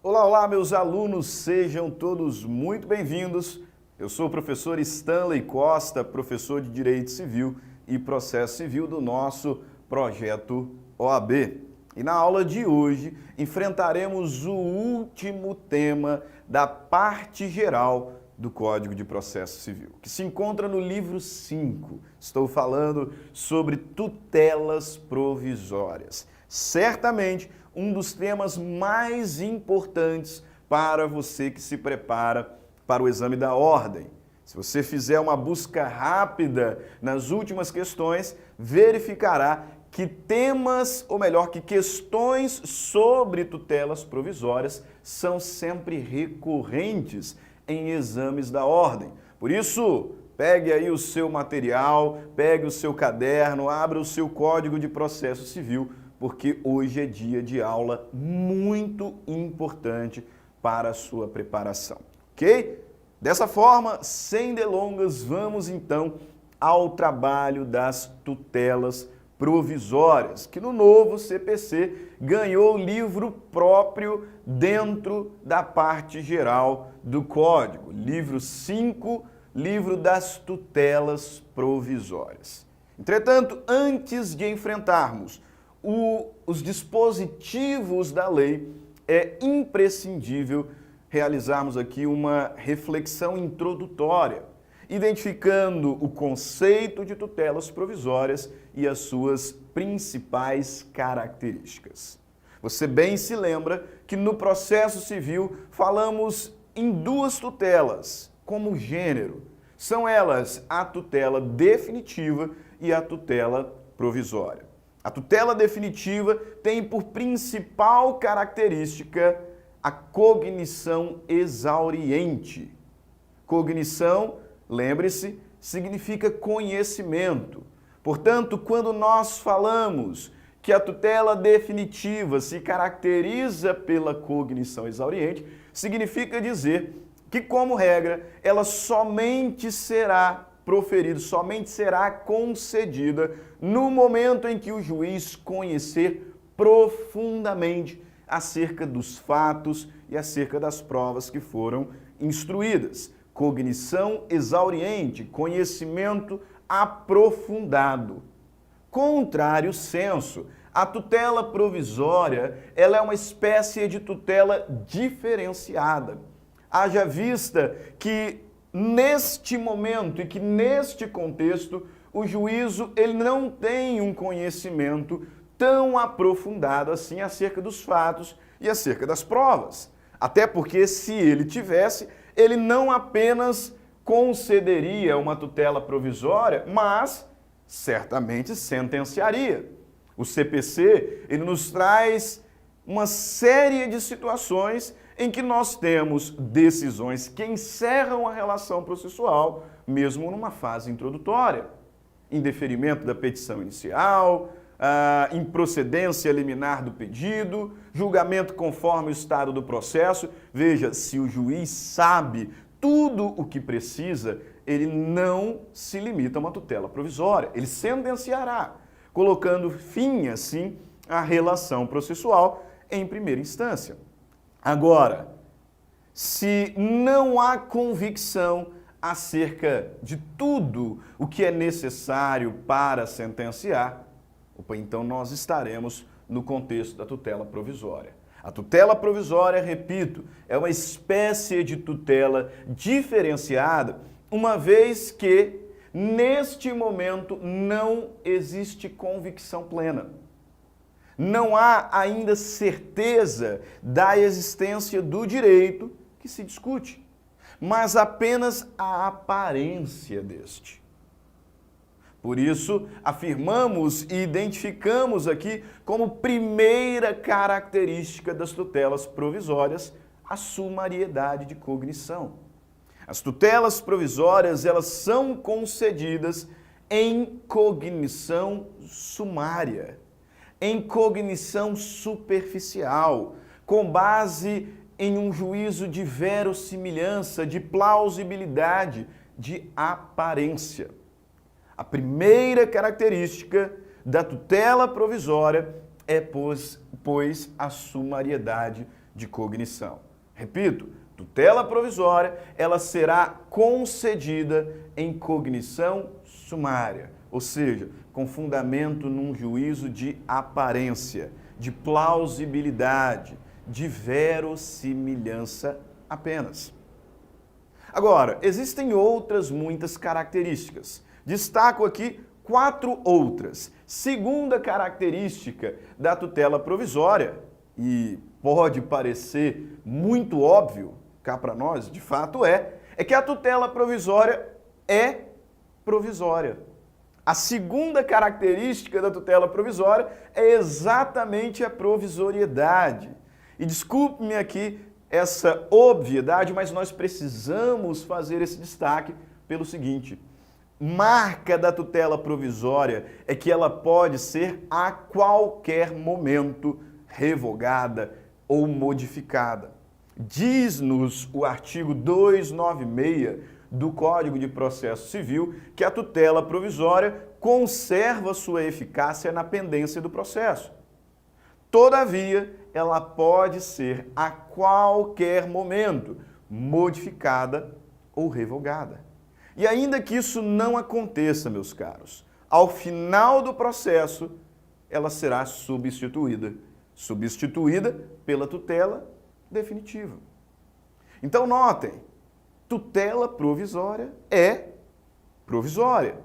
Olá, olá, meus alunos, sejam todos muito bem-vindos. Eu sou o professor Stanley Costa, professor de Direito Civil e Processo Civil do nosso projeto OAB. E na aula de hoje enfrentaremos o último tema da parte geral do Código de Processo Civil, que se encontra no livro 5. Estou falando sobre tutelas provisórias. Certamente um dos temas mais importantes para você que se prepara para o exame da ordem. Se você fizer uma busca rápida nas últimas questões, verificará que temas, ou melhor, que questões sobre tutelas provisórias são sempre recorrentes em exames da ordem. Por isso, pegue aí o seu material, pegue o seu caderno, abra o seu Código de Processo Civil, porque hoje é dia de aula muito importante para a sua preparação, ok? Dessa forma, sem delongas, vamos então ao trabalho das tutelas provisórias, que no novo CPC ganhou livro próprio dentro da parte geral do Código. Livro 5, livro das tutelas provisórias. Entretanto, antes de enfrentarmos os dispositivos da lei, é imprescindível realizarmos aqui uma reflexão introdutória, identificando o conceito de tutelas provisórias e as suas principais características. Você bem se lembra que no processo civil falamos em duas tutelas como gênero. São elas a tutela definitiva e a tutela provisória. A tutela definitiva tem por principal característica a cognição exauriente. Cognição, lembre-se, significa conhecimento. Portanto, quando nós falamos que a tutela definitiva se caracteriza pela cognição exauriente, significa dizer que, como regra, ela somente será proferida, somente será concedida no momento em que o juiz conhecer profundamente acerca dos fatos e acerca das provas que foram instruídas. Cognição exauriente, conhecimento aprofundado. Contrário senso, a tutela provisória, ela é uma espécie de tutela diferenciada. Haja vista que neste momento e que neste contexto, o juízo ele não tem um conhecimento tão aprofundado assim acerca dos fatos e acerca das provas. Até porque, se ele tivesse, ele não apenas concederia uma tutela provisória, mas certamente sentenciaria. O CPC ele nos traz uma série de situações em que nós temos decisões que encerram a relação processual, mesmo numa fase introdutória. Indeferimento da petição inicial, improcedência liminar do pedido, julgamento conforme o estado do processo. Veja, se o juiz sabe tudo o que precisa, ele não se limita a uma tutela provisória, ele sentenciará, colocando fim, assim, à relação processual em primeira instância. Agora, se não há convicção acerca de tudo o que é necessário para sentenciar, então nós estaremos no contexto da tutela provisória. A tutela provisória, repito, é uma espécie de tutela diferenciada, uma vez que, neste momento, não existe convicção plena. Não há ainda certeza da existência do direito que se discute, mas apenas a aparência deste. Por isso, afirmamos e identificamos aqui como primeira característica das tutelas provisórias a sumariedade de cognição. As tutelas provisórias, elas são concedidas em cognição sumária, em cognição superficial, com base em um juízo de verossimilhança, de plausibilidade, de aparência. A primeira característica da tutela provisória é, pois a sumariedade de cognição. Repito, tutela provisória, ela será concedida em cognição sumária, ou seja, com fundamento num juízo de aparência, de plausibilidade, de verossimilhança apenas. Agora, existem outras muitas características. Destaco aqui 4 outras. Segunda característica da tutela provisória, e pode parecer muito óbvio cá para nós, de fato é que a tutela provisória é provisória. A segunda característica da tutela provisória é exatamente a provisoriedade. E desculpe-me aqui essa obviedade, mas nós precisamos fazer esse destaque pelo seguinte: marca da tutela provisória é que ela pode ser a qualquer momento revogada ou modificada. Diz-nos o artigo 296 do Código de Processo Civil que a tutela provisória conserva sua eficácia na pendência do processo. Todavia, ela pode ser a qualquer momento modificada ou revogada. E ainda que isso não aconteça, meus caros, ao final do processo, ela será substituída pela tutela definitiva. Então, notem, tutela provisória é provisória.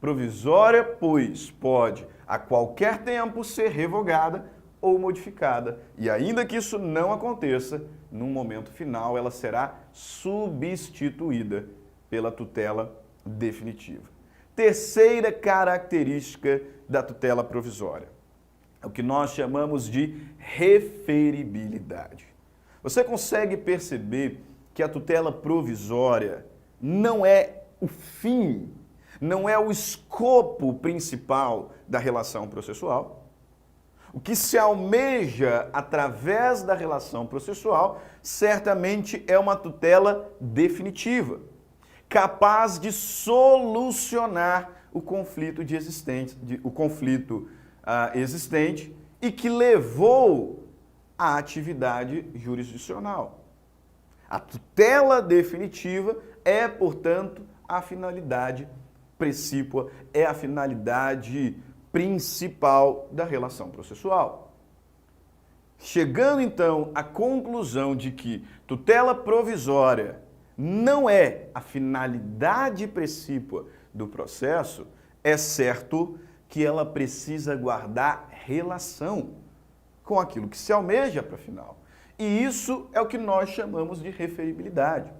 Provisória, pois, pode a qualquer tempo ser revogada ou modificada. E ainda que isso não aconteça, num momento final ela será substituída pela tutela definitiva. Terceira característica da tutela provisória é o que nós chamamos de referibilidade. Você consegue perceber que a tutela provisória não é o fim, não é o escopo principal da relação processual? O que se almeja através da relação processual certamente é uma tutela definitiva, capaz de solucionar o conflito existente e que levou à atividade jurisdicional. A tutela definitiva é, portanto, a finalidade precípua, é a finalidade principal da relação processual. Chegando, então, à conclusão de que tutela provisória não é a finalidade precípua do processo, é certo que ela precisa guardar relação com aquilo que se almeja para a final. E isso é o que nós chamamos de referibilidade.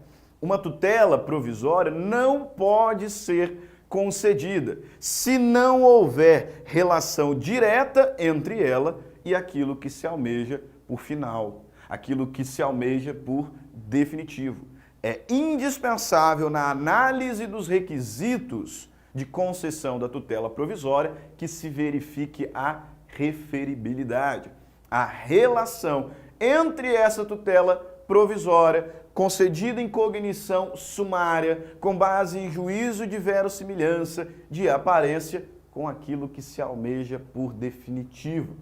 Uma tutela provisória não pode ser concedida se não houver relação direta entre ela e aquilo que se almeja por final, aquilo que se almeja por definitivo. É indispensável na análise dos requisitos de concessão da tutela provisória que se verifique a referibilidade, a relação entre essa tutela provisória concedida em cognição sumária, com base em juízo de verossimilhança, de aparência, com aquilo que se almeja por definitivo,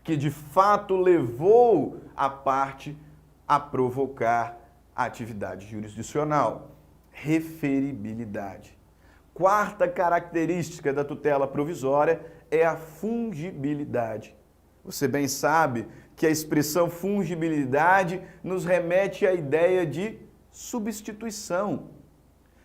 que de fato levou a parte a provocar a atividade jurisdicional. Referibilidade. Quarta característica da tutela provisória é a fungibilidade. Você bem sabe que a expressão fungibilidade nos remete à ideia de substituição.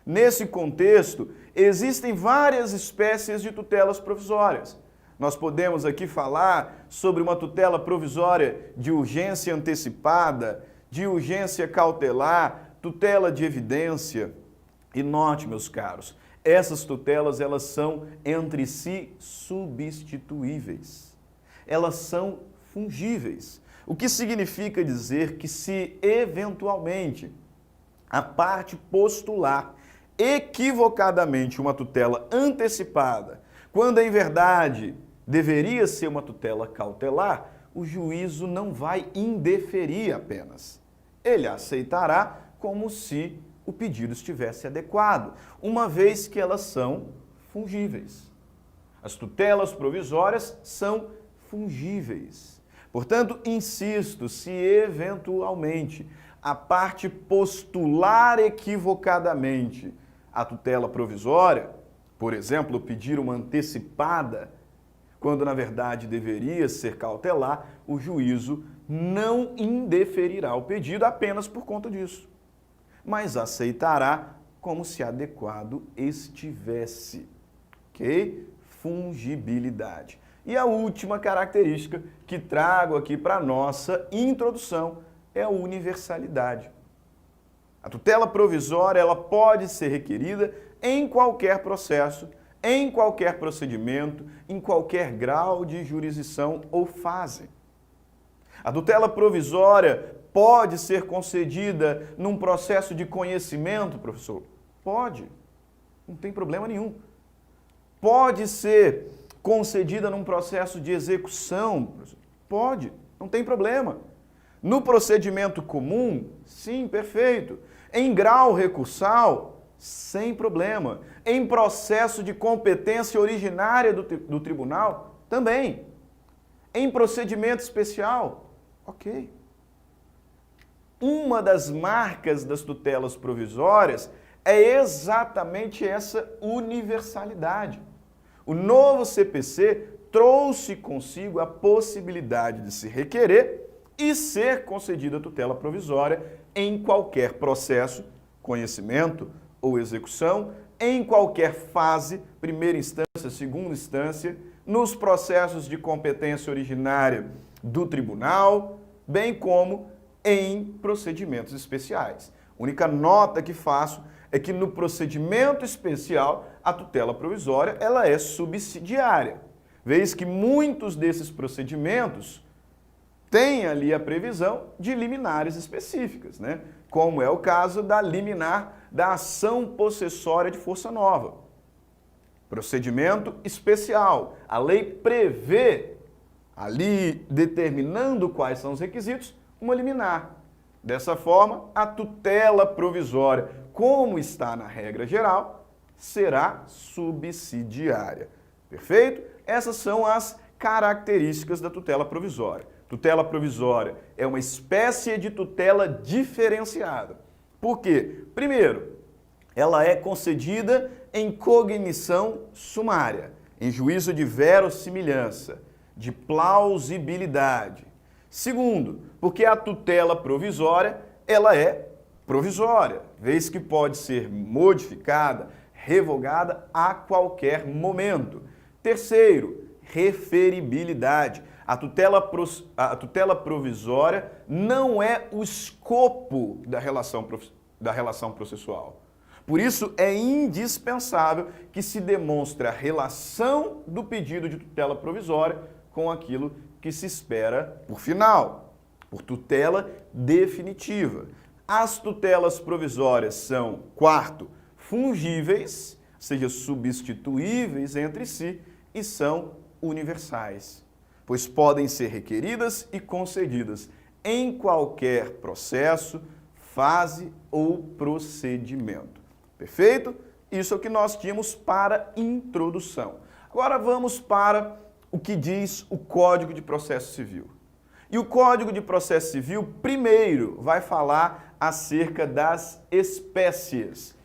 Nesse contexto, existem várias espécies de tutelas provisórias. Nós podemos aqui falar sobre uma tutela provisória de urgência antecipada, de urgência cautelar, tutela de evidência. E note, meus caros, essas tutelas elas são entre si substituíveis. Elas são fungíveis. O que significa dizer que se eventualmente a parte postular equivocadamente uma tutela antecipada, quando em verdade deveria ser uma tutela cautelar, o juízo não vai indeferir apenas. Ele aceitará como se o pedido estivesse adequado, uma vez que elas são fungíveis. As tutelas provisórias são fungíveis. Portanto, insisto, se eventualmente a parte postular equivocadamente a tutela provisória, por exemplo, pedir uma antecipada, quando na verdade deveria ser cautelar, o juízo não indeferirá o pedido apenas por conta disso, mas aceitará como se adequado estivesse. Ok? Fungibilidade. E a última característica que trago aqui para a nossa introdução é a universalidade. A tutela provisória ela pode ser requerida em qualquer processo, em qualquer procedimento, em qualquer grau de jurisdição ou fase. A tutela provisória pode ser concedida num processo de conhecimento, professor? Pode, não tem problema nenhum. Pode ser concedida num processo de execução, professor? Pode, não tem problema. No procedimento comum, sim, perfeito. Em grau recursal, sem problema. Em processo de competência originária do tribunal, também. Em procedimento especial, ok. Uma das marcas das tutelas provisórias é exatamente essa universalidade. O novo CPC trouxe consigo a possibilidade de se requerer e ser concedida a tutela provisória em qualquer processo, conhecimento ou execução, em qualquer fase, primeira instância, segunda instância, nos processos de competência originária do tribunal, bem como em procedimentos especiais. A única nota que faço é que no procedimento especial, a tutela provisória ela é subsidiária, vez que muitos desses procedimentos têm ali a previsão de liminares específicas, né? Como é o caso da liminar da ação possessória de força nova. Procedimento especial. A lei prevê, ali determinando quais são os requisitos, uma liminar. Dessa forma, a tutela provisória, como está na regra geral, será subsidiária. Perfeito? Essas são as características da tutela provisória. Tutela provisória é uma espécie de tutela diferenciada. Por quê? Primeiro, ela é concedida em cognição sumária, em juízo de verossimilhança, de plausibilidade. Segundo, porque a tutela provisória, ela é provisória, vez que pode ser modificada, revogada a qualquer momento. Terceiro, referibilidade. A tutela provisória não é o escopo da relação processual. Por isso, é indispensável que se demonstre a relação do pedido de tutela provisória com aquilo que se espera por final, por tutela definitiva. As tutelas provisórias são, quarto, fungíveis, ou seja, substituíveis entre si, e são universais, pois podem ser requeridas e concedidas em qualquer processo, fase ou procedimento. Perfeito? Isso é o que nós tínhamos para introdução. Agora vamos para o que diz o Código de Processo Civil. E o Código de Processo Civil, primeiro, vai falar acerca das espécies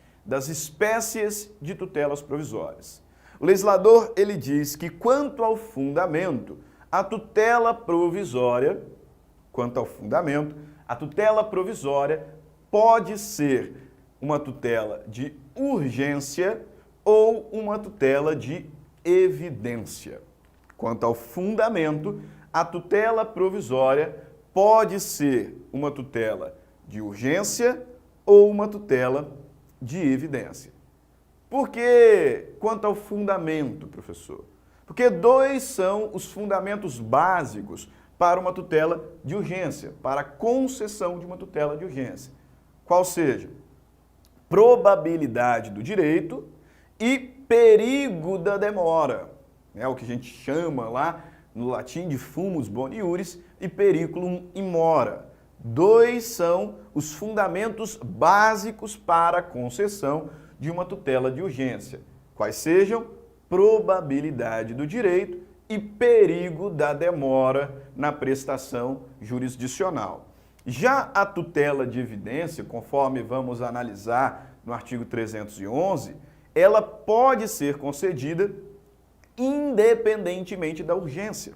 de tutelas provisórias. O legislador, ele diz que quanto ao fundamento, a tutela provisória pode ser uma tutela de urgência ou uma tutela de evidência. Quanto ao fundamento, a tutela provisória pode ser uma tutela de urgência ou uma tutela de evidência. Por que quanto ao fundamento, professor? Porque dois são os fundamentos básicos para uma tutela de urgência, para a concessão de uma tutela de urgência. Qual seja? Probabilidade do direito e perigo da demora. É o que a gente chama lá no latim de fumus boni iuris e periculum in mora. Dois são os fundamentos básicos para a concessão de uma tutela de urgência. Quais sejam? Probabilidade do direito e perigo da demora na prestação jurisdicional. Já a tutela de evidência, conforme vamos analisar no artigo 311, ela pode ser concedida independentemente da urgência,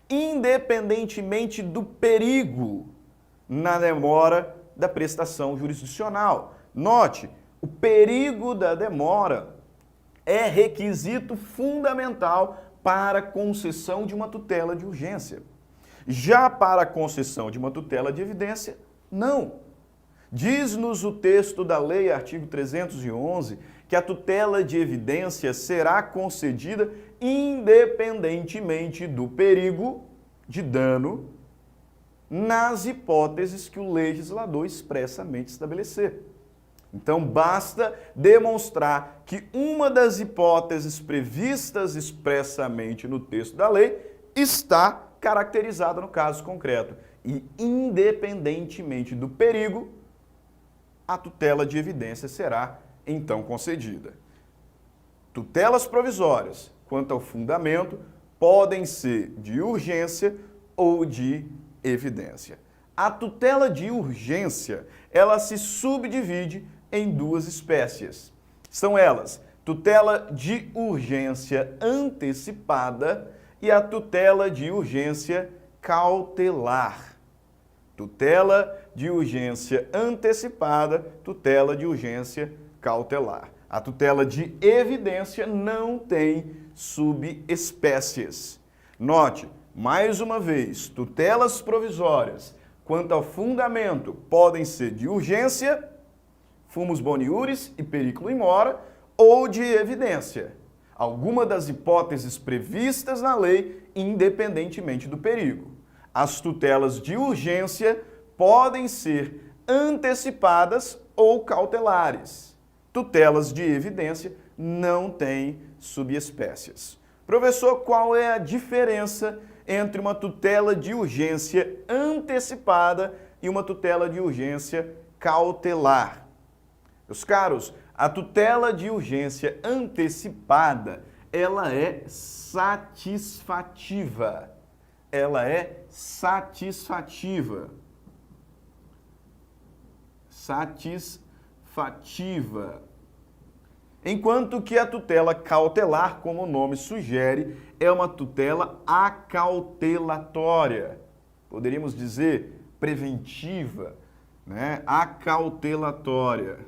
independentemente do perigo na demora da prestação jurisdicional. Note, o perigo da demora é requisito fundamental para a concessão de uma tutela de urgência. Já para a concessão de uma tutela de evidência, não. Diz-nos o texto da lei, artigo 311, que a tutela de evidência será concedida independentemente do perigo de dano nas hipóteses que o legislador expressamente estabelecer. Então, basta demonstrar que uma das hipóteses previstas expressamente no texto da lei está caracterizada no caso concreto. E, independentemente do perigo, a tutela de evidência será, então, concedida. Tutelas provisórias, quanto ao fundamento, podem ser de urgência ou de evidência. A tutela de urgência, ela se subdivide em duas espécies. São elas, tutela de urgência antecipada e a tutela de urgência cautelar. Tutela de urgência antecipada, tutela de urgência cautelar. A tutela de evidência não tem subespécies. Note, mais uma vez, tutelas provisórias, quanto ao fundamento, podem ser de urgência, fumus boni iuris e periculo in mora, ou de evidência. Alguma das hipóteses previstas na lei, independentemente do perigo. As tutelas de urgência podem ser antecipadas ou cautelares. Tutelas de evidência não têm subespécies. Professor, qual é a diferença entre uma tutela de urgência antecipada e uma tutela de urgência cautelar? Meus caros, a tutela de urgência antecipada, ela é satisfativa. Ela é satisfativa. Satisfativa. Enquanto que a tutela cautelar, como o nome sugere, é uma tutela acautelatória. Poderíamos dizer preventiva, né? Acautelatória.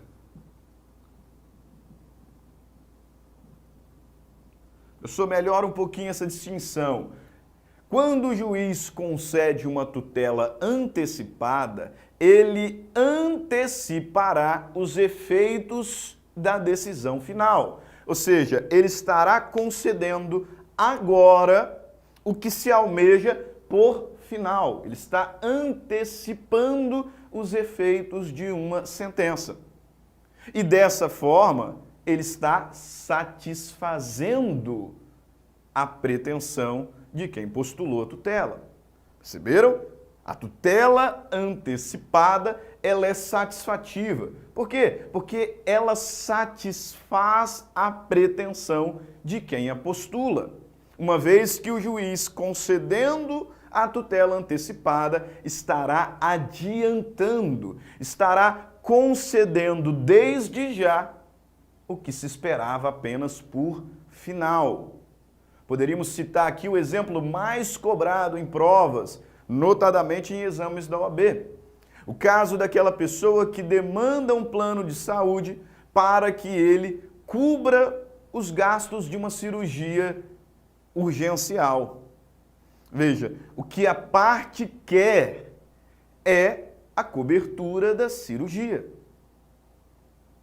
Professor, melhora um pouquinho essa distinção. Quando o juiz concede uma tutela antecipada, ele antecipará os efeitos da decisão final. Ou seja, ele estará concedendo agora o que se almeja por final. Ele está antecipando os efeitos de uma sentença. E dessa forma, ele está satisfazendo a pretensão de quem postulou a tutela. Perceberam? A tutela antecipada, ela é satisfativa. Por quê? Porque ela satisfaz a pretensão de quem a postula. Uma vez que o juiz, concedendo a tutela antecipada, estará adiantando, estará concedendo desde já o que se esperava apenas por final. Poderíamos citar aqui o exemplo mais cobrado em provas, notadamente em exames da OAB. O caso daquela pessoa que demanda um plano de saúde para que ele cubra os gastos de uma cirurgia urgencial. Veja, o que a parte quer é a cobertura da cirurgia.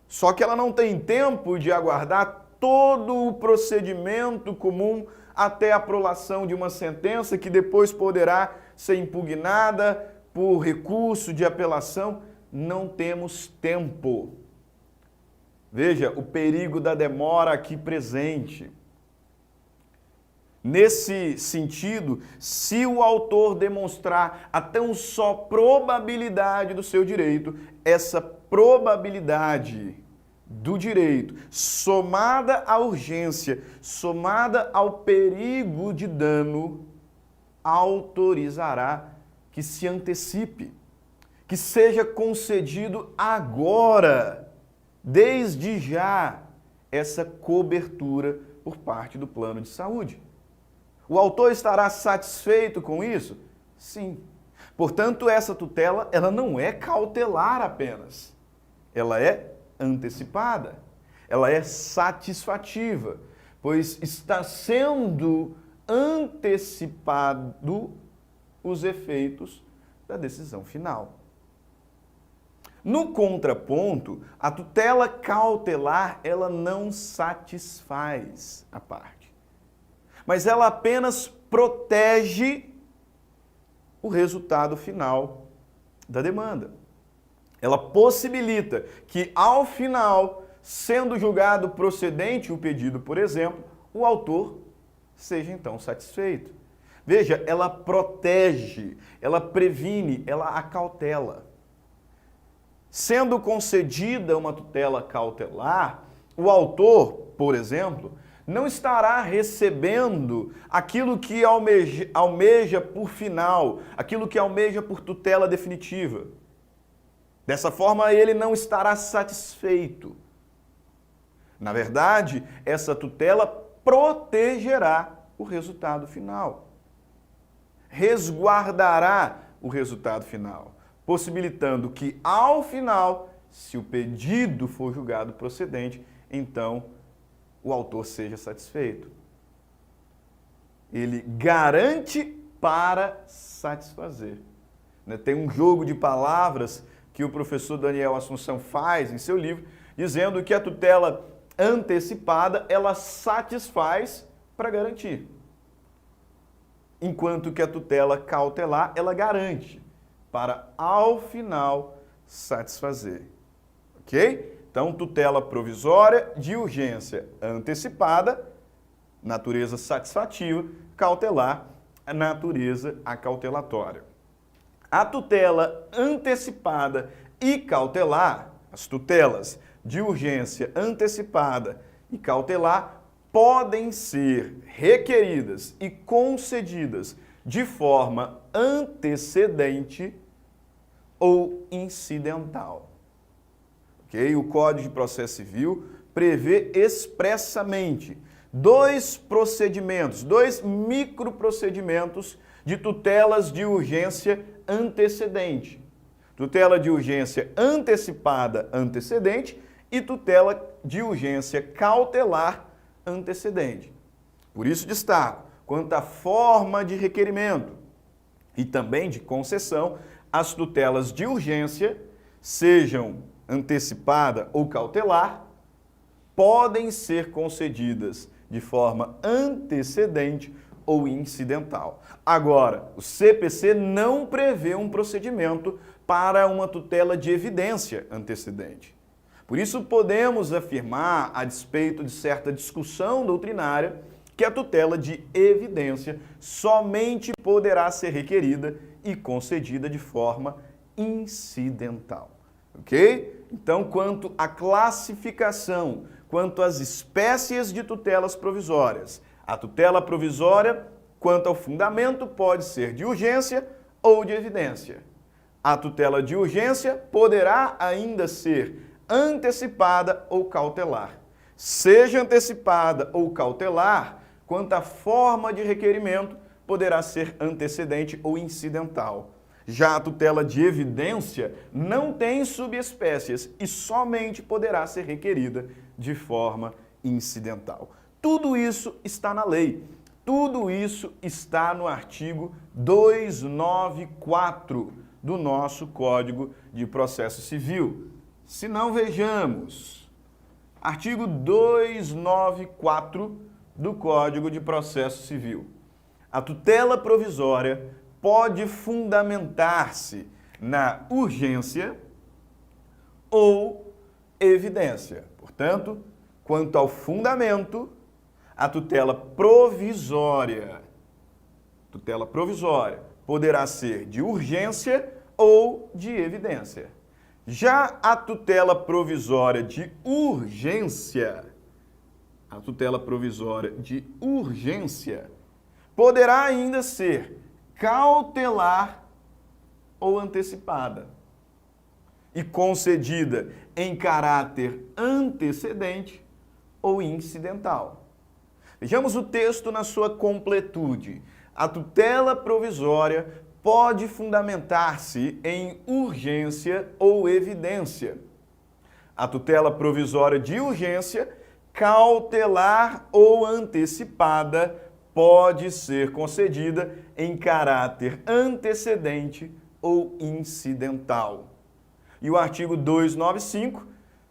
Só que ela não tem tempo de aguardar todo o procedimento comum até a prolação de uma sentença que depois poderá ser impugnada por recurso de apelação. Não temos tempo. Veja o perigo da demora aqui presente. Nesse sentido, se o autor demonstrar a tão só probabilidade do seu direito, essa probabilidade do direito, somada à urgência, somada ao perigo de dano, autorizará que se antecipe, que seja concedido agora, desde já, essa cobertura por parte do plano de saúde. O autor estará satisfeito com isso? Sim. Portanto, essa tutela, ela não é cautelar apenas. Ela é antecipada. Ela é satisfativa, pois está sendo antecipado os efeitos da decisão final. No contraponto, a tutela cautelar, ela não satisfaz a parte, mas ela apenas protege o resultado final da demanda. Ela possibilita que, ao final, sendo julgado procedente o pedido, por exemplo, o autor seja então satisfeito. Veja, ela protege, ela previne, ela acautela. Sendo concedida uma tutela cautelar, o autor, por exemplo, não estará recebendo aquilo que almeja por final, aquilo que almeja por tutela definitiva. Dessa forma, ele não estará satisfeito. Na verdade, essa tutela protegerá o resultado final, resguardará o resultado final, possibilitando que, ao final, se o pedido for julgado procedente, então o autor seja satisfeito. Ele garante para satisfazer. Tem um jogo de palavras que o professor Daniel Assunção faz em seu livro, dizendo que a tutela antecipada, ela satisfaz para garantir, enquanto que a tutela cautelar, ela garante para, ao final, satisfazer. Ok? Então, tutela provisória de urgência antecipada, natureza satisfativa, cautelar, natureza acautelatória. A tutela antecipada e cautelar, as tutelas de urgência antecipada e cautelar, podem ser requeridas e concedidas de forma antecedente ou incidental. Okay? O Código de Processo Civil prevê expressamente dois microprocedimentos de tutelas de urgência antecedente. Tutela de urgência antecipada antecedente e tutela de urgência cautelar antecedente. Por isso destaco, quanto à forma de requerimento e também de concessão, as tutelas de urgência, sejam antecipada ou cautelar, podem ser concedidas de forma antecedente ou incidental. Agora, o CPC não prevê um procedimento para uma tutela de evidência antecedente. Por isso, podemos afirmar, a despeito de certa discussão doutrinária, que a tutela de evidência somente poderá ser requerida e concedida de forma incidental. Ok? Então, quanto à classificação, quanto às espécies de tutelas provisórias, a tutela provisória, quanto ao fundamento, pode ser de urgência ou de evidência. A tutela de urgência poderá ainda ser antecipada ou cautelar. Seja antecipada ou cautelar, quanto à forma de requerimento, poderá ser antecedente ou incidental. Já a tutela de evidência não tem subespécies e somente poderá ser requerida de forma incidental. Tudo isso está na lei. Tudo isso está no artigo 294 do nosso Código de Processo Civil. Se não, vejamos. Artigo 294 do Código de Processo Civil. A tutela provisória pode fundamentar-se na urgência ou evidência. Portanto, quanto ao fundamento, a tutela provisória poderá ser de urgência ou de evidência. Já a tutela provisória de urgência, poderá ainda ser cautelar ou antecipada e concedida em caráter antecedente ou incidental. Vejamos o texto na sua completude. A tutela provisória pode fundamentar-se em urgência ou evidência. A tutela provisória de urgência, cautelar ou antecipada, pode ser concedida em caráter antecedente ou incidental. E o artigo 295,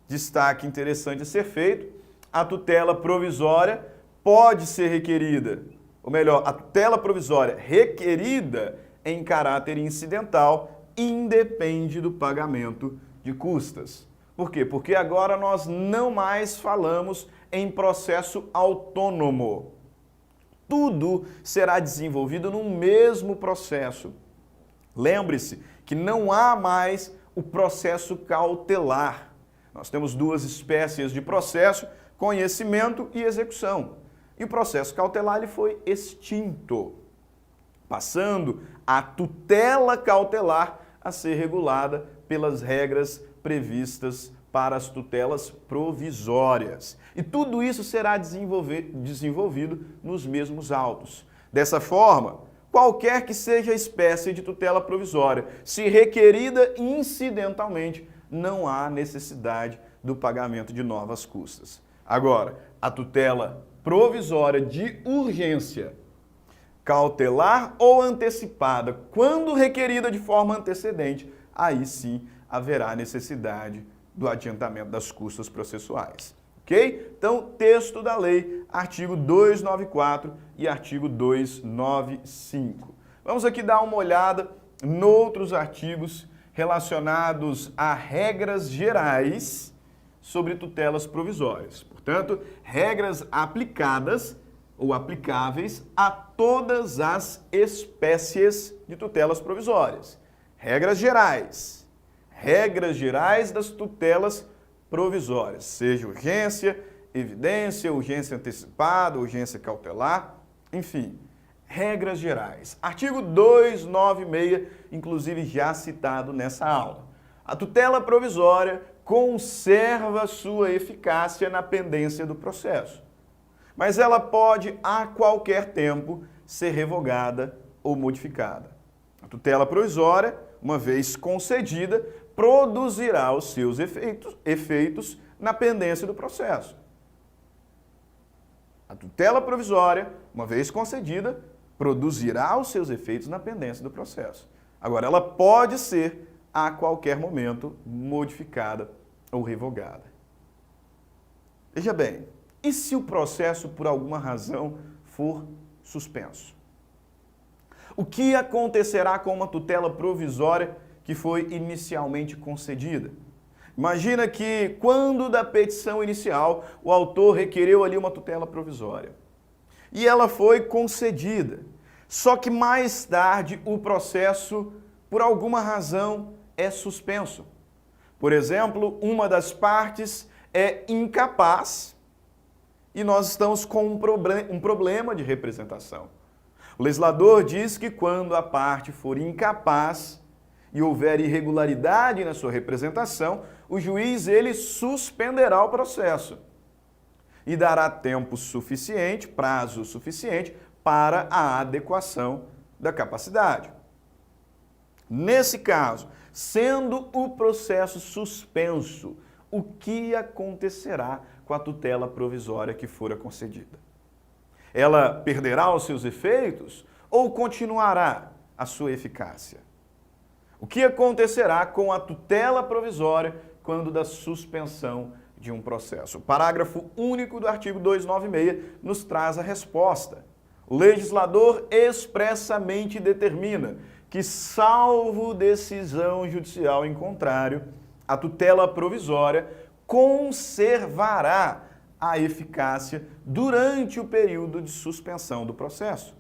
destaque interessante a ser feito, a tutela provisória pode ser requerida, ou melhor, a tutela provisória requerida em caráter incidental independe do pagamento de custas. Por quê? Porque agora nós não mais falamos em processo autônomo. Tudo será desenvolvido no mesmo processo. Lembre-se que não há mais o processo cautelar. Nós temos duas espécies de processo, conhecimento e execução. E o processo cautelar ele foi extinto, passando a tutela cautelar a ser regulada pelas regras previstas para as tutelas provisórias. E tudo isso será desenvolvido nos mesmos autos. Dessa forma, qualquer que seja a espécie de tutela provisória, se requerida incidentalmente, não há necessidade do pagamento de novas custas. Agora, a tutela provisória de urgência, cautelar ou antecipada, quando requerida de forma antecedente, aí sim haverá necessidade do adiantamento das custas processuais. Ok? Então, texto da lei, artigo 294 e artigo 295. Vamos aqui dar uma olhada noutros artigos relacionados a regras gerais sobre tutelas provisórias. Portanto, regras aplicadas ou aplicáveis a todas as espécies de tutelas provisórias. Regras gerais. Regras gerais das tutelas provisórias, seja urgência, evidência, urgência antecipada, urgência cautelar, enfim, regras gerais. Artigo 296, inclusive já citado nessa aula. A tutela provisória conserva sua eficácia na pendência do processo, mas ela pode a qualquer tempo ser revogada ou modificada. A tutela provisória, uma vez concedida, produzirá os seus efeitos na pendência do processo. A tutela provisória, uma vez concedida, produzirá os seus efeitos na pendência do processo. Agora, ela pode ser, a qualquer momento, modificada ou revogada. Veja bem, e se o processo, por alguma razão, for suspenso? O que acontecerá com uma tutela provisória que foi inicialmente concedida? Imagina que, quando da petição inicial, o autor requereu ali uma tutela provisória. E ela foi concedida. Só que mais tarde o processo, por alguma razão, é suspenso. Por exemplo, uma das partes é incapaz e nós estamos com um problema de representação. O legislador diz que quando a parte for incapaz e houver irregularidade na sua representação, o juiz ele suspenderá o processo e dará tempo suficiente, prazo suficiente, para a adequação da capacidade. Nesse caso, sendo o processo suspenso, o que acontecerá com a tutela provisória que fora concedida? Ela perderá os seus efeitos ou continuará a sua eficácia? O que acontecerá com a tutela provisória quando da suspensão de um processo? O parágrafo único do artigo 296 nos traz a resposta. O legislador expressamente determina que, salvo decisão judicial em contrário, a tutela provisória conservará a eficácia durante o período de suspensão do processo.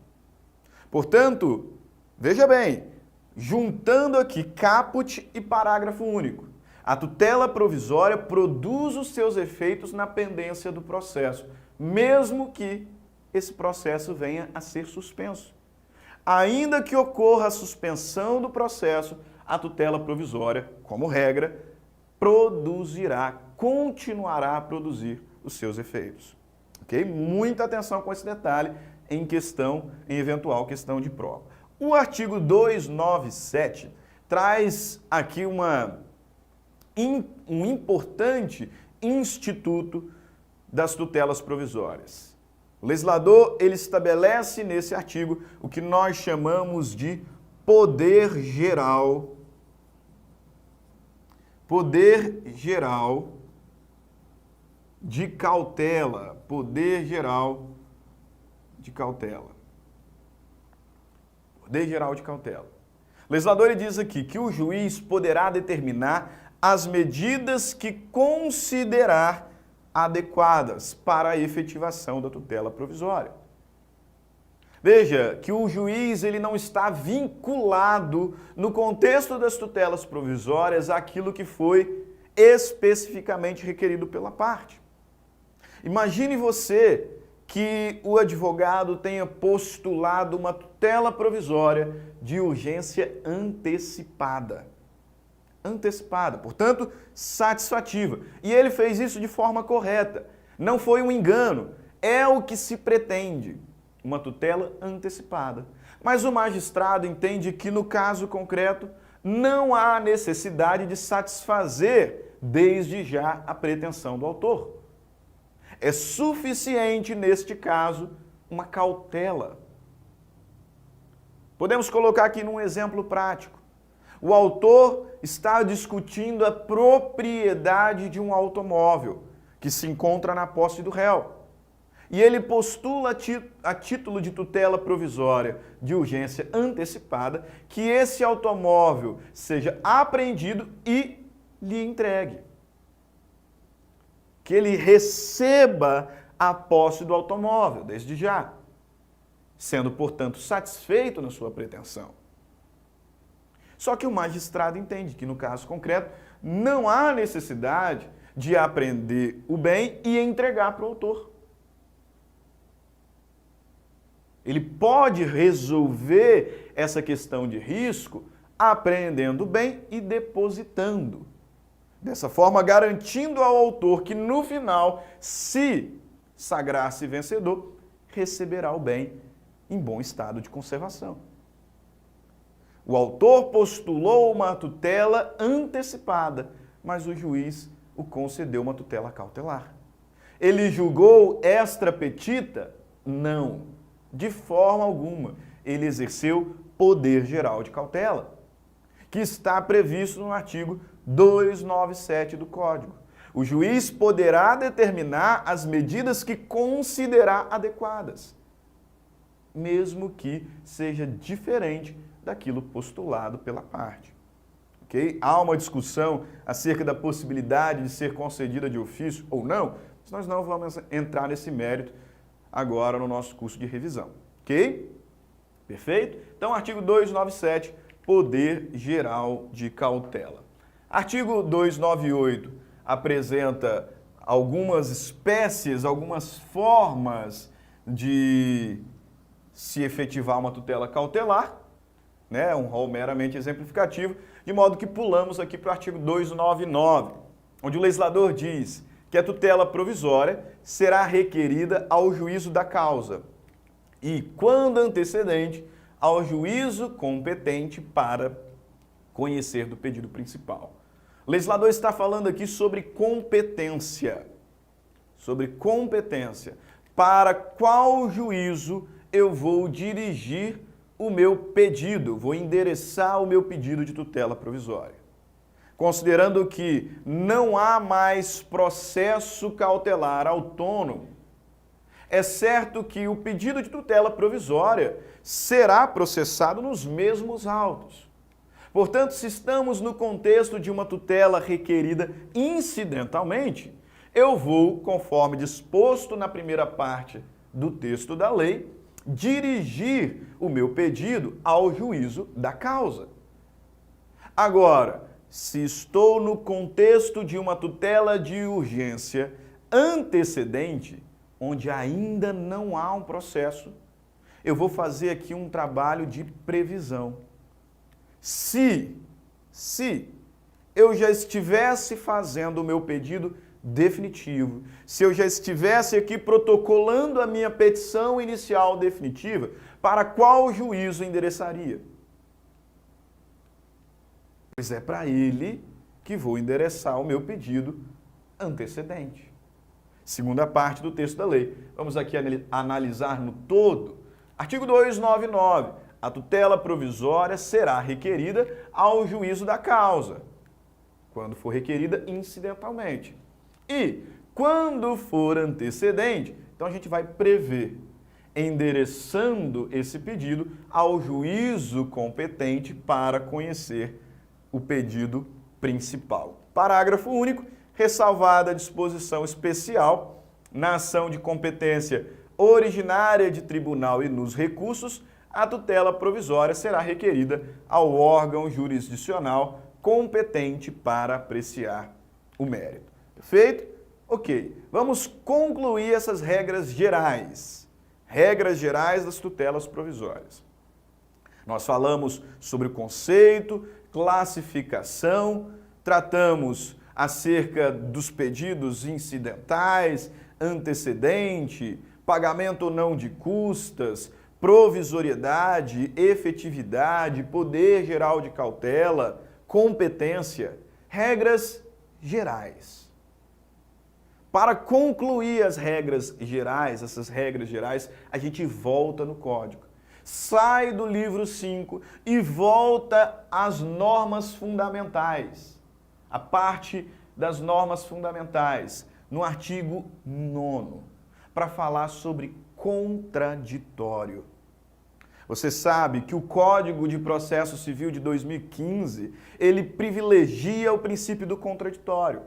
Portanto, veja bem, juntando aqui caput e parágrafo único, A tutela provisória produz os seus efeitos na pendência do processo, mesmo que esse processo venha a ser suspenso. Ainda que ocorra a suspensão do processo, a tutela provisória, como regra, continuará a produzir os seus efeitos. Ok? Muita atenção com esse detalhe em eventual questão de prova. O artigo 297 traz aqui um importante instituto das tutelas provisórias. O legislador, ele estabelece nesse artigo o que nós chamamos de poder geral de cautela. Poder geral de cautela. Poder geral de cautela. O legislador ele diz aqui que o juiz poderá determinar as medidas que considerar adequadas para a efetivação da tutela provisória. Veja que o juiz ele não está vinculado no contexto das tutelas provisórias àquilo que foi especificamente requerido pela parte. Imagine você que o advogado tenha postulado uma tutela provisória de urgência antecipada. Portanto, satisfativa. E ele fez isso de forma correta. Não foi um engano. É o que se pretende. Uma tutela antecipada. Mas o magistrado entende que, no caso concreto, não há necessidade de satisfazer desde já a pretensão do autor. É suficiente, neste caso, uma cautela. Podemos colocar aqui num exemplo prático. O autor está discutindo a propriedade de um automóvel que se encontra na posse do réu. E ele postula a título de tutela provisória de urgência antecipada que esse automóvel seja apreendido e lhe entregue. Que ele receba a posse do automóvel, desde já, sendo, portanto, satisfeito na sua pretensão. Só que o magistrado entende que, no caso concreto, não há necessidade de apreender o bem e entregar para o autor. Ele pode resolver essa questão de risco apreendendo o bem e depositando. Dessa forma, garantindo ao autor que, no final, se sagrar-se vencedor, receberá o bem em bom estado de conservação. O autor postulou uma tutela antecipada, mas o juiz o concedeu uma tutela cautelar. Ele julgou extra petita? Não, de forma alguma. Ele exerceu poder geral de cautela, que está previsto no artigo 297 do Código. O juiz poderá determinar as medidas que considerar adequadas, mesmo que seja diferente daquilo postulado pela parte. Okay? Há uma discussão acerca da possibilidade de ser concedida de ofício ou não, mas nós não vamos entrar nesse mérito agora no nosso curso de revisão. Ok? Perfeito? Então, artigo 297, poder geral de cautela. Artigo 298 apresenta algumas espécies, algumas formas de se efetivar uma tutela cautelar, né? Um rol meramente exemplificativo, de modo que pulamos aqui para o artigo 299, onde o legislador diz que a tutela provisória será requerida ao juízo da causa e, quando antecedente, ao juízo competente para conhecer do pedido principal. O legislador está falando aqui sobre competência. Sobre competência. Para qual juízo eu vou dirigir o meu pedido, vou endereçar o meu pedido de tutela provisória. Considerando que não há mais processo cautelar autônomo, é certo que o pedido de tutela provisória será processado nos mesmos autos. Portanto, se estamos no contexto de uma tutela requerida incidentalmente, eu vou, conforme disposto na primeira parte do texto da lei, dirigir o meu pedido ao juízo da causa. Agora, se estou no contexto de uma tutela de urgência antecedente, onde ainda não há um processo, eu vou fazer aqui um trabalho de previsão. Se eu já estivesse fazendo o meu pedido definitivo, se eu já estivesse aqui protocolando a minha petição inicial definitiva, para qual juízo endereçaria? Pois é para ele que vou endereçar o meu pedido antecedente. Segunda parte do texto da lei. Vamos aqui analisar no todo. Artigo 299. A tutela provisória será requerida ao juízo da causa, quando for requerida incidentalmente. E, quando for antecedente, então a gente vai prever, endereçando esse pedido ao juízo competente para conhecer o pedido principal. Parágrafo único, ressalvada a disposição especial na ação de competência originária de tribunal e nos recursos, a tutela provisória será requerida ao órgão jurisdicional competente para apreciar o mérito. Perfeito? Ok. Vamos concluir essas regras gerais. Regras gerais das tutelas provisórias. Nós falamos sobre o conceito, classificação, tratamos acerca dos pedidos incidentais, antecedente, pagamento ou não de custas, provisoriedade, efetividade, poder geral de cautela, competência, regras gerais. Para concluir as regras gerais, essas regras gerais, a gente volta no código. Sai do livro 5 e volta às normas fundamentais. A parte das normas fundamentais, no artigo 9º, para falar sobre contraditório. Você sabe que o Código de Processo Civil de 2015, ele privilegia o princípio do contraditório.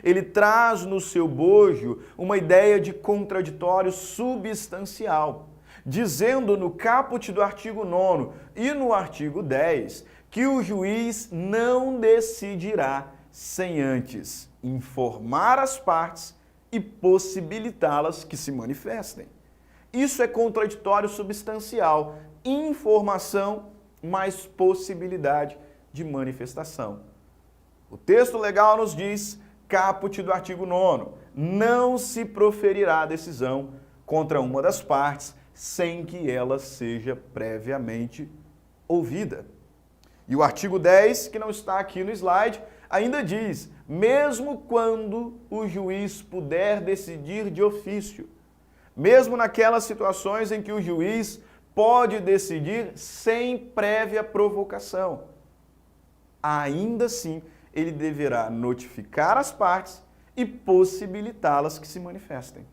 Ele traz no seu bojo uma ideia de contraditório substancial, dizendo no caput do artigo 9º e no artigo 10 que o juiz não decidirá sem antes informar as partes e possibilitá-las que se manifestem. Isso é contraditório substancial, informação mais possibilidade de manifestação. O texto legal nos diz, caput do artigo 9º, não se proferirá decisão contra uma das partes sem que ela seja previamente ouvida. E o artigo 10, que não está aqui no slide, ainda diz, mesmo quando o juiz puder decidir de ofício, mesmo naquelas situações em que o juiz pode decidir sem prévia provocação, ainda assim ele deverá notificar as partes e possibilitá-las que se manifestem.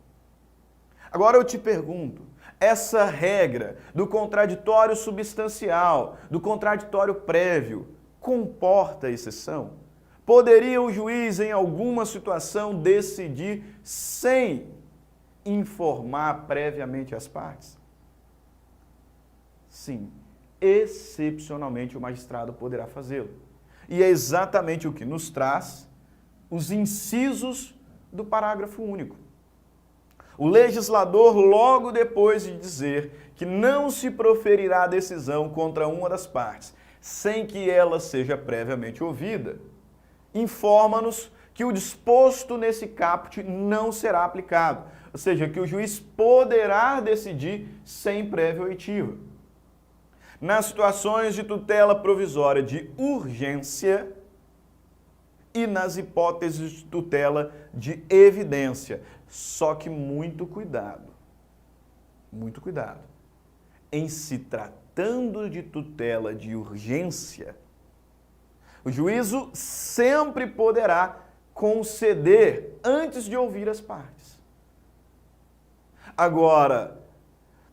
Agora eu te pergunto, essa regra do contraditório substancial, do contraditório prévio, comporta exceção? Poderia o juiz, em alguma situação, decidir sem informar previamente as partes? Sim, excepcionalmente o magistrado poderá fazê-lo. E é exatamente o que nos traz os incisos do parágrafo único. O legislador, logo depois de dizer que não se proferirá decisão contra uma das partes sem que ela seja previamente ouvida, informa-nos que o disposto nesse caput não será aplicado, ou seja, que o juiz poderá decidir sem prévia oitiva. Nas situações de tutela provisória de urgência e nas hipóteses de tutela de evidência. Só que muito cuidado, em se tratando de tutela de urgência, o juízo sempre poderá conceder antes de ouvir as partes. Agora,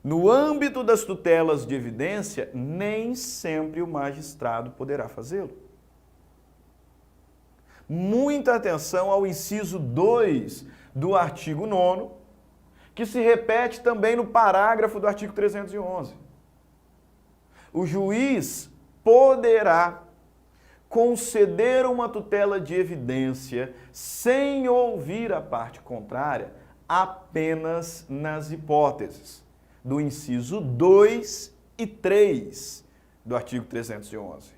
no âmbito das tutelas de evidência, nem sempre o magistrado poderá fazê-lo. Muita atenção ao inciso 2 do artigo 9º, que se repete também no parágrafo do artigo 311. O juiz poderá conceder uma tutela de evidência sem ouvir a parte contrária apenas nas hipóteses do inciso 2 e 3 do artigo 311.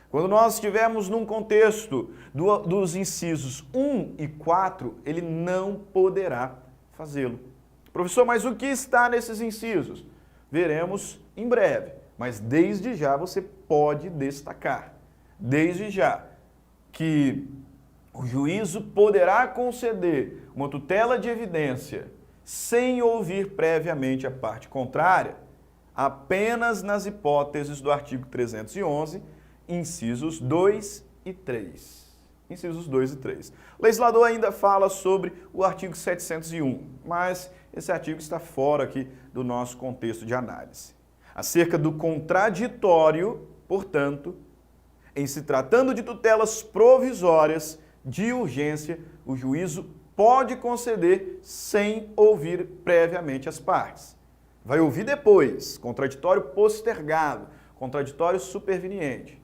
Quando nós estivermos num contexto dos incisos 1 e 4, ele não poderá fazê-lo. Professor, mas o que está nesses incisos? Veremos em breve, mas desde já você pode destacar, desde já, que o juízo poderá conceder uma tutela de evidência sem ouvir previamente a parte contrária, apenas nas hipóteses do artigo 311, incisos 2 e 3. Incisos 2 e 3. O legislador ainda fala sobre o artigo 701, mas esse artigo está fora aqui do nosso contexto de análise. Acerca do contraditório, portanto, em se tratando de tutelas provisórias de urgência, o juízo pode conceder sem ouvir previamente as partes. Vai ouvir depois, contraditório postergado, contraditório superveniente.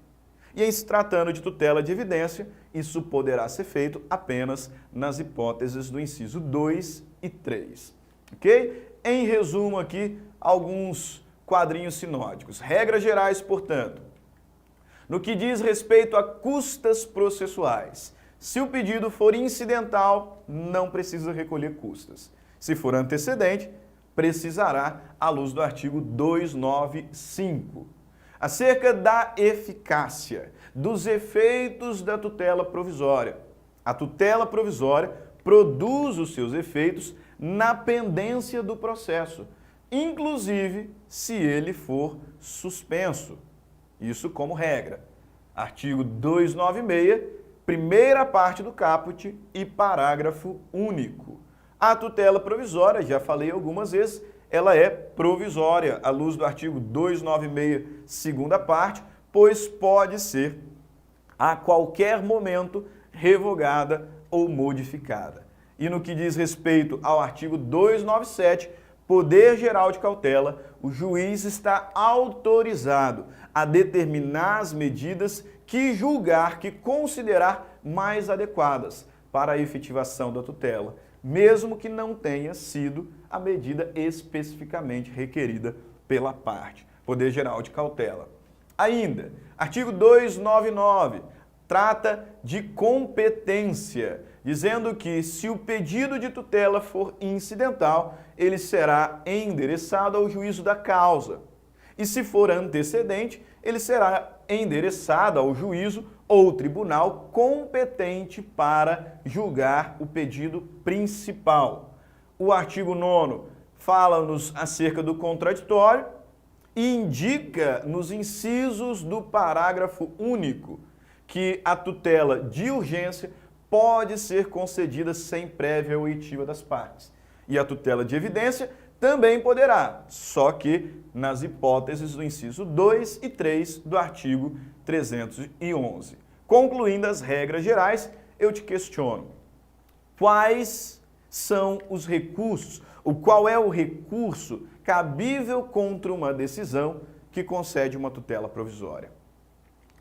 E em se tratando de tutela de evidência, isso poderá ser feito apenas nas hipóteses do inciso 2 e 3. Ok? Em resumo aqui, alguns quadrinhos sinóticos. Regras gerais, portanto. No que diz respeito a custas processuais, se o pedido for incidental, não precisa recolher custas. Se for antecedente, precisará à luz do artigo 295. Acerca da eficácia, dos efeitos da tutela provisória. A tutela provisória produz os seus efeitos na pendência do processo, inclusive se ele for suspenso. Isso como regra. Artigo 296, primeira parte do caput e parágrafo único. A tutela provisória, já falei algumas vezes, ela é provisória, à luz do artigo 296, segunda parte, pois pode ser a qualquer momento revogada ou modificada. E no que diz respeito ao artigo 297, poder geral de cautela, o juiz está autorizado a determinar as medidas que julgar, que considerar mais adequadas para a efetivação da tutela, mesmo que não tenha sido a medida especificamente requerida pela parte. Poder geral de cautela. Ainda, artigo 299 trata de competência, dizendo que se o pedido de tutela for incidental, ele será endereçado ao juízo da causa. E se for antecedente, ele será endereçado ao juízo ou tribunal competente para julgar o pedido principal. O artigo 9º fala-nos acerca do contraditório e indica nos incisos do parágrafo único que a tutela de urgência pode ser concedida sem prévia oitiva das partes. E a tutela de evidência também poderá, só que nas hipóteses do inciso 2 e 3 do artigo 311. Concluindo as regras gerais, eu te questiono: quais são os recursos, ou qual é o recurso cabível contra uma decisão que concede uma tutela provisória?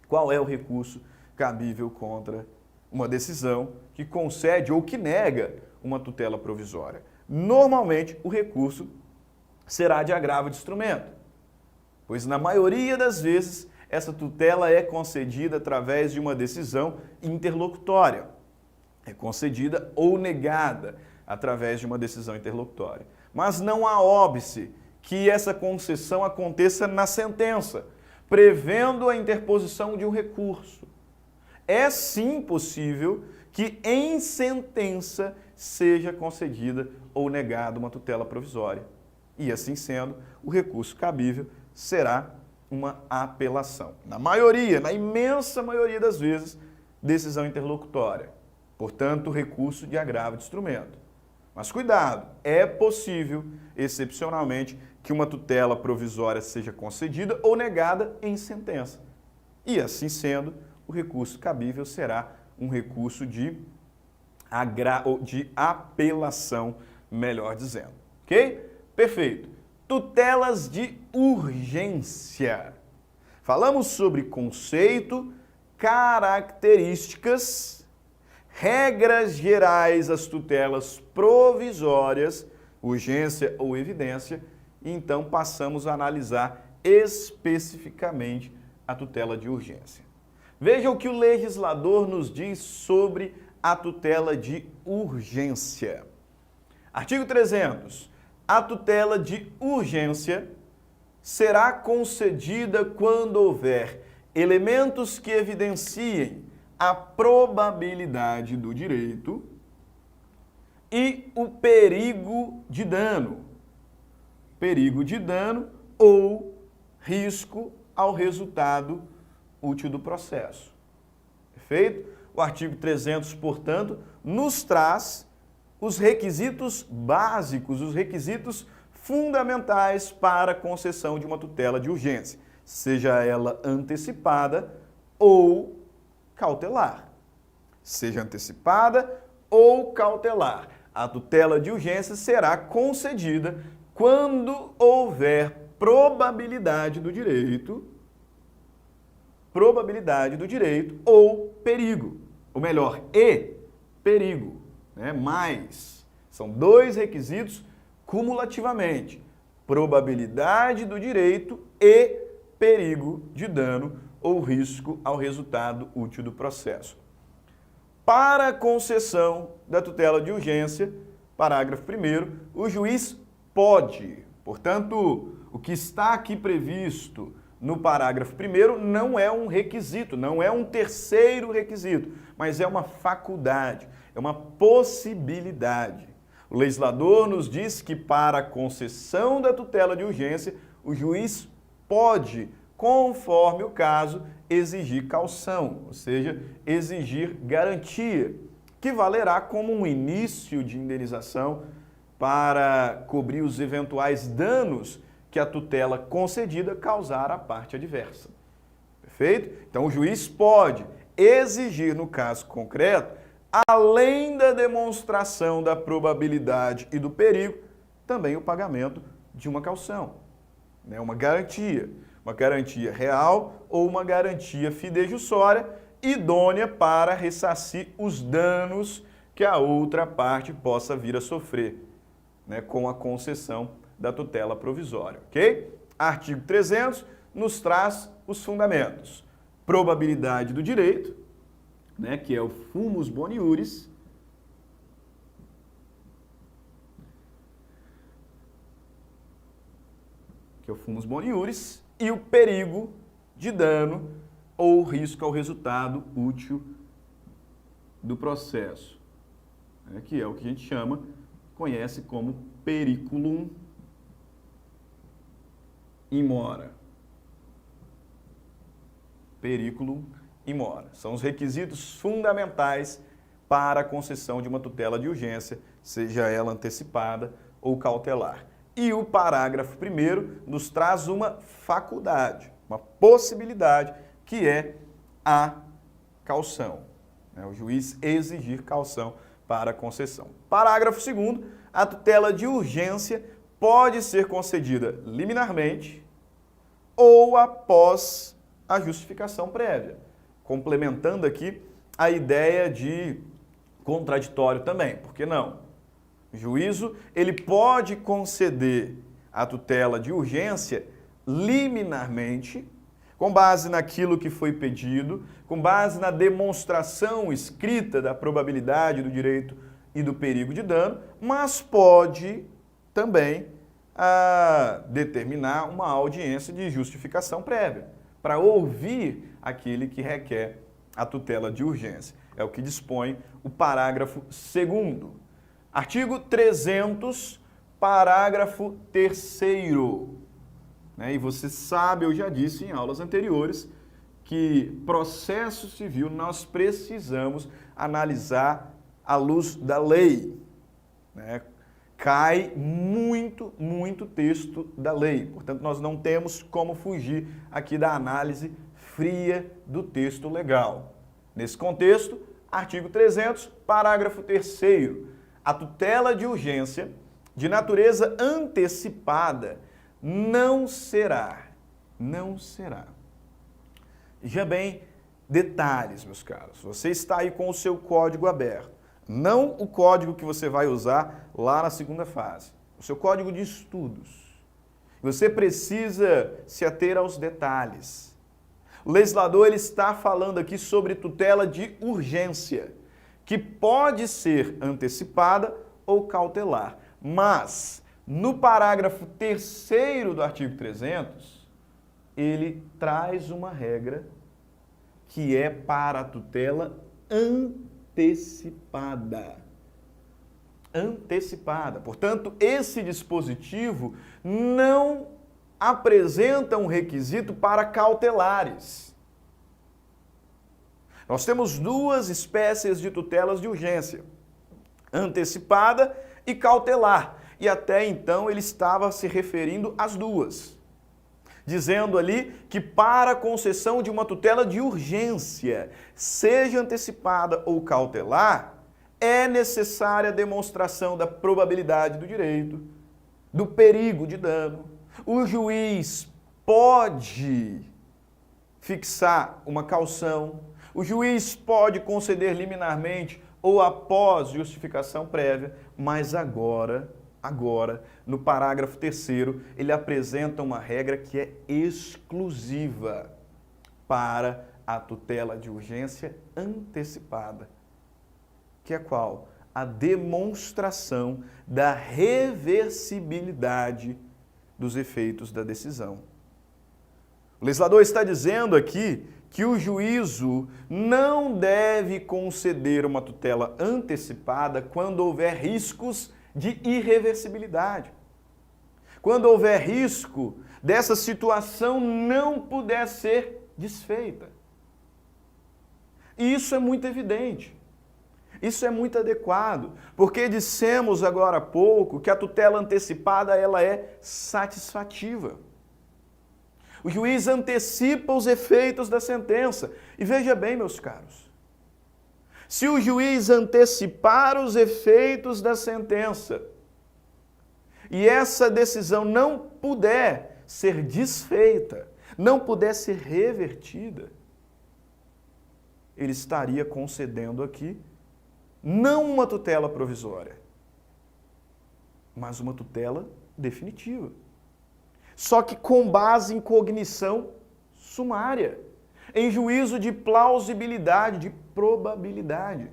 Qual é o recurso cabível contra uma decisão que concede ou que nega uma tutela provisória? Normalmente, o recurso será de agravo de instrumento, pois na maioria das vezes essa tutela é concedida através de uma decisão interlocutória. É concedida ou negada através de uma decisão interlocutória. Mas não há óbice que essa concessão aconteça na sentença, prevendo a interposição de um recurso. É sim possível que em sentença seja concedida ou negada uma tutela provisória. E assim sendo, o recurso cabível será uma apelação. Na maioria, na imensa maioria das vezes, decisão interlocutória. Portanto, recurso de agravo de instrumento. Mas cuidado, é possível, excepcionalmente, que uma tutela provisória seja concedida ou negada em sentença. E assim sendo, o recurso cabível será um recurso de apelação, melhor dizendo. Ok? Perfeito. Tutelas de urgência. Falamos sobre conceito características, regras gerais, as tutelas provisórias, urgência ou evidência, e então passamos a analisar especificamente a tutela de urgência. Veja o que o legislador nos diz sobre a tutela de urgência. Artigo 300. A tutela de urgência será concedida quando houver elementos que evidenciem a probabilidade do direito e o perigo de dano. Perigo de dano ou risco ao resultado útil do processo. Perfeito? O artigo 300, portanto, nos traz os requisitos básicos, os requisitos fundamentais para a concessão de uma tutela de urgência, seja ela antecipada ou cautelar. Seja antecipada ou cautelar. A tutela de urgência será concedida quando houver probabilidade do direito ou perigo. Ou melhor, e perigo. Mais. São dois requisitos cumulativamente. Probabilidade do direito e perigo de dano ou risco ao resultado útil do processo. Para a concessão da tutela de urgência, parágrafo 1º, o juiz pode. Portanto, o que está aqui previsto no parágrafo 1º não é um requisito, não é um terceiro requisito, mas é uma faculdade, é uma possibilidade. O legislador nos diz que para a concessão da tutela de urgência, o juiz pode, conforme o caso, exigir caução, ou seja, exigir garantia, que valerá como um início de indenização para cobrir os eventuais danos que a tutela concedida causar à parte adversa. Perfeito? Então, o juiz pode exigir, no caso concreto, além da demonstração da probabilidade e do perigo, também o pagamento de uma caução, uma garantia real ou uma garantia fidejussória idônea para ressarcir os danos que a outra parte possa vir a sofrer, com a concessão da tutela provisória, ok? Artigo 300 nos traz os fundamentos. Probabilidade do direito, que é o fumus boni iuris, e o perigo de dano ou risco ao resultado útil do processo, que é o que a gente conhece como periculum in mora. Periculum in mora. São os requisitos fundamentais para a concessão de uma tutela de urgência, seja ela antecipada ou cautelar. E o parágrafo 1º nos traz uma faculdade, uma possibilidade, que é a caução. O juiz exigir caução para a concessão. Parágrafo 2º, a tutela de urgência pode ser concedida liminarmente ou após a justificação prévia, complementando aqui a ideia de contraditório também, por que não? O juízo, ele pode conceder a tutela de urgência liminarmente, com base naquilo que foi pedido, com base na demonstração escrita da probabilidade do direito e do perigo de dano, mas pode também determinar uma audiência de justificação prévia, para ouvir aquele que requer a tutela de urgência. É o que dispõe o parágrafo 2º. Artigo 300, parágrafo 3º. E você sabe, eu já disse em aulas anteriores, que processo civil nós precisamos analisar à luz da lei. Cai muito texto da lei. Portanto, nós não temos como fugir aqui da análise fria do texto legal. Nesse contexto, artigo 300, parágrafo 3º. A tutela de urgência de natureza antecipada não será. Já bem, detalhes, meus caros. Você está aí com o seu código aberto. Não o código que você vai usar lá na segunda fase. O seu código de estudos. Você precisa se ater aos detalhes. O legislador ele está falando aqui sobre tutela de urgência, que pode ser antecipada ou cautelar. Mas, no parágrafo 3º do artigo 300, ele traz uma regra que é para a tutela antecipada. Antecipada. Portanto, esse dispositivo não apresenta um requisito para cautelares. Nós temos duas espécies de tutelas de urgência, antecipada e cautelar. E até então ele estava se referindo às duas, dizendo ali que para a concessão de uma tutela de urgência, seja antecipada ou cautelar, é necessária a demonstração da probabilidade do direito, do perigo de dano. O juiz pode fixar uma caução, o juiz pode conceder liminarmente ou após justificação prévia, mas agora, no parágrafo 3º, ele apresenta uma regra que é exclusiva para a tutela de urgência antecipada, que é qual? A demonstração da reversibilidade dos efeitos da decisão. O legislador está dizendo aqui que o juízo não deve conceder uma tutela antecipada quando houver riscos de irreversibilidade. Quando houver risco dessa situação não puder ser desfeita. E isso é muito evidente. Isso é muito adequado, porque dissemos agora há pouco que a tutela antecipada ela é satisfativa. O juiz antecipa os efeitos da sentença. E veja bem, meus caros, se o juiz antecipar os efeitos da sentença e essa decisão não puder ser desfeita, não puder ser revertida, ele estaria concedendo aqui não uma tutela provisória, mas uma tutela definitiva. Só que com base em cognição sumária, em juízo de plausibilidade, de probabilidade.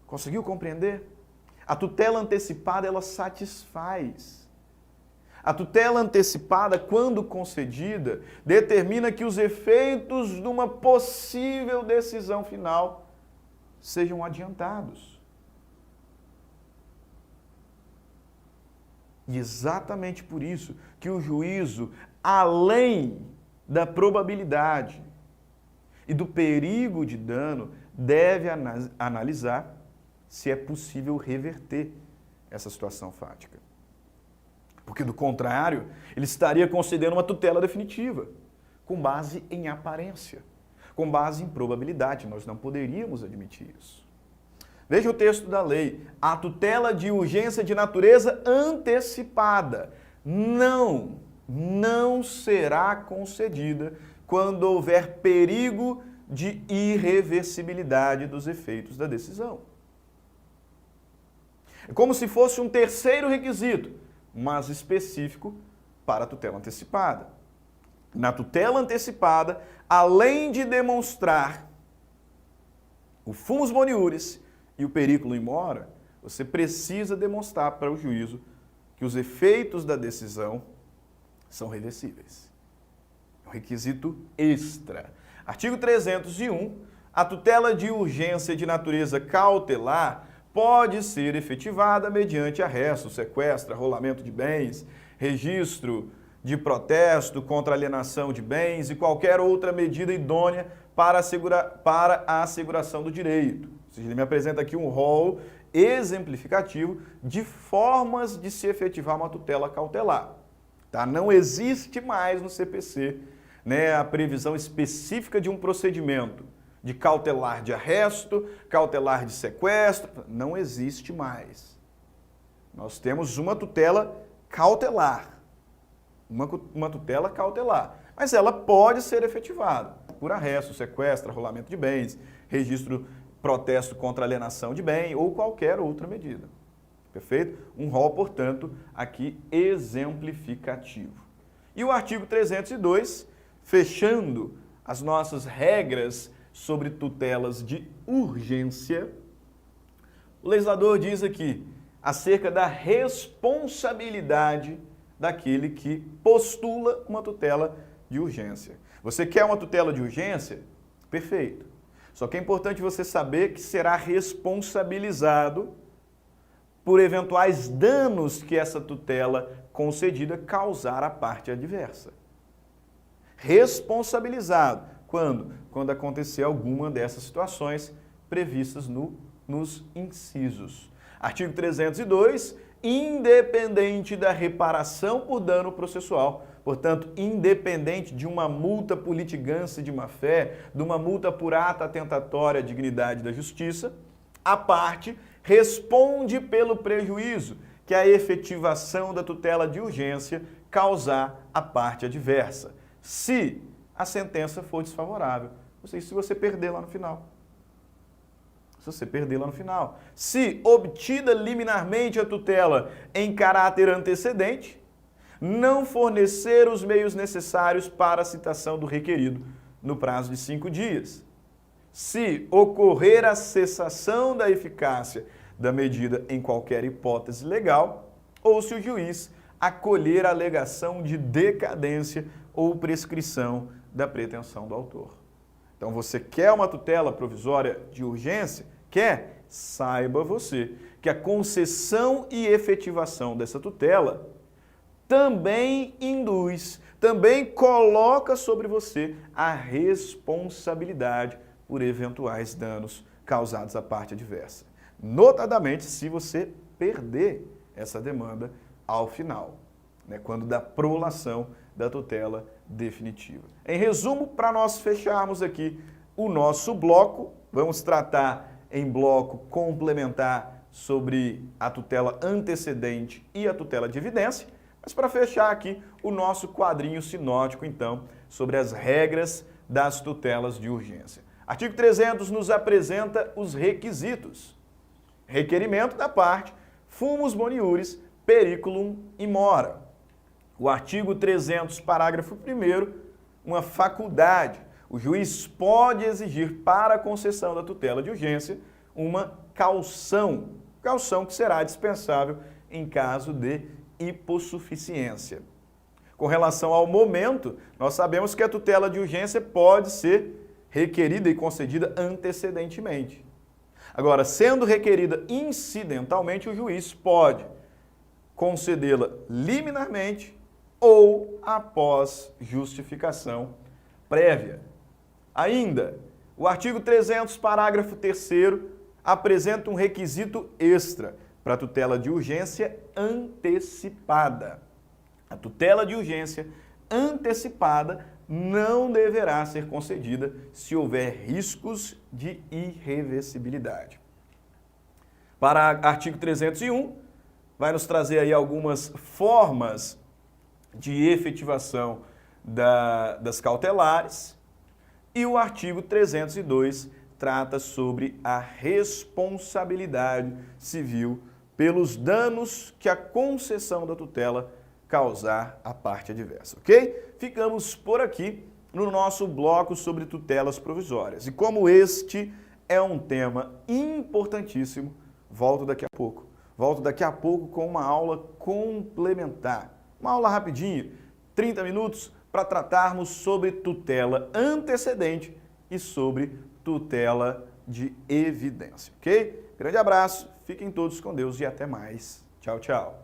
Conseguiu compreender? A tutela antecipada, ela satisfaz. A tutela antecipada, quando concedida, determina que os efeitos de uma possível decisão final sejam adiantados. E exatamente por isso que o juízo, além da probabilidade e do perigo de dano, deve analisar se é possível reverter essa situação fática. Porque, do contrário, ele estaria concedendo uma tutela definitiva, com base em aparência, com base em probabilidade. Nós não poderíamos admitir isso. Veja o texto da lei. A tutela de urgência de natureza antecipada não será concedida quando houver perigo de irreversibilidade dos efeitos da decisão. É como se fosse um terceiro requisito, mas específico para a tutela antecipada. Na tutela antecipada, além de demonstrar o fumus boniuris e o periculum in mora, você precisa demonstrar para o juízo que os efeitos da decisão são reversíveis. É um requisito extra. Artigo 301, a tutela de urgência de natureza cautelar pode ser efetivada mediante arresto, sequestro, arrolamento de bens, registro de protesto contra alienação de bens e qualquer outra medida idônea para a asseguração do direito. Ou seja, ele me apresenta aqui um rol exemplificativo de formas de se efetivar uma tutela cautelar. Tá? Não existe mais no CPC, né, a previsão específica de um procedimento de cautelar de arresto, cautelar de sequestro, não existe mais. Nós temos uma tutela cautelar. Uma tutela cautelar. mas ela pode ser efetivada por arresto, sequestro, arrolamento de bens, registro, protesto contra alienação de bem ou qualquer outra medida. Perfeito? Um rol, portanto, aqui exemplificativo. E o artigo 302, fechando as nossas regras sobre tutelas de urgência, o legislador diz aqui acerca da responsabilidade daquele que postula uma tutela de urgência. Você quer uma tutela de urgência? Perfeito. Só que é importante você saber que será responsabilizado por eventuais danos que essa tutela concedida causar à parte adversa. Responsabilizado. Quando? Quando acontecer alguma dessas situações previstas nos incisos. Artigo 302, independente da reparação por dano processual, portanto, independente de uma multa por litigância de má-fé, de uma multa por ato atentatório à dignidade da justiça, a parte responde pelo prejuízo que a efetivação da tutela de urgência causar à parte adversa, se a sentença for desfavorável, ou seja, se você perder lá no final. Se obtida liminarmente a tutela em caráter antecedente, não fornecer os meios necessários para a citação do requerido no prazo de 5 dias. Se ocorrer a cessação da eficácia da medida em qualquer hipótese legal, ou se o juiz acolher a alegação de decadência ou prescrição da pretensão do autor. Então, você quer uma tutela provisória de urgência? Quer? Saiba você que a concessão e efetivação dessa tutela também induz, também coloca sobre você a responsabilidade por eventuais danos causados à parte adversa. Notadamente, se você perder essa demanda ao final, né, quando da prolação da tutela definitiva. Em resumo, para nós fecharmos aqui o nosso bloco, vamos tratar em bloco complementar sobre a tutela antecedente e a tutela de evidência, mas para fechar aqui o nosso quadrinho sinótico, então, sobre as regras das tutelas de urgência. Artigo 300 nos apresenta os requisitos. Requerimento da parte, fumus boniuris, periculum in mora. O artigo 300, parágrafo 1º, uma faculdade. O juiz pode exigir para a concessão da tutela de urgência uma caução que será dispensável em caso de hipossuficiência. Com relação ao momento, nós sabemos que a tutela de urgência pode ser requerida e concedida antecedentemente. Agora, sendo requerida incidentalmente, o juiz pode concedê-la liminarmente ou após justificação prévia. Ainda, o artigo 300, parágrafo 3º, apresenta um requisito extra para a tutela de urgência antecipada. A tutela de urgência antecipada não deverá ser concedida se houver riscos de irreversibilidade. Para artigo 301, vai nos trazer aí algumas formas de efetivação das cautelares, e o artigo 302 trata sobre a responsabilidade civil pelos danos que a concessão da tutela causar à parte adversa, ok? Ficamos por aqui no nosso bloco sobre tutelas provisórias. E como este é um tema importantíssimo, volto daqui a pouco. Volto daqui a pouco com uma aula complementar. Uma aula rapidinha, 30 minutos, para tratarmos sobre tutela antecedente e sobre tutela de evidência, ok? Grande abraço, fiquem todos com Deus e até mais. Tchau, tchau.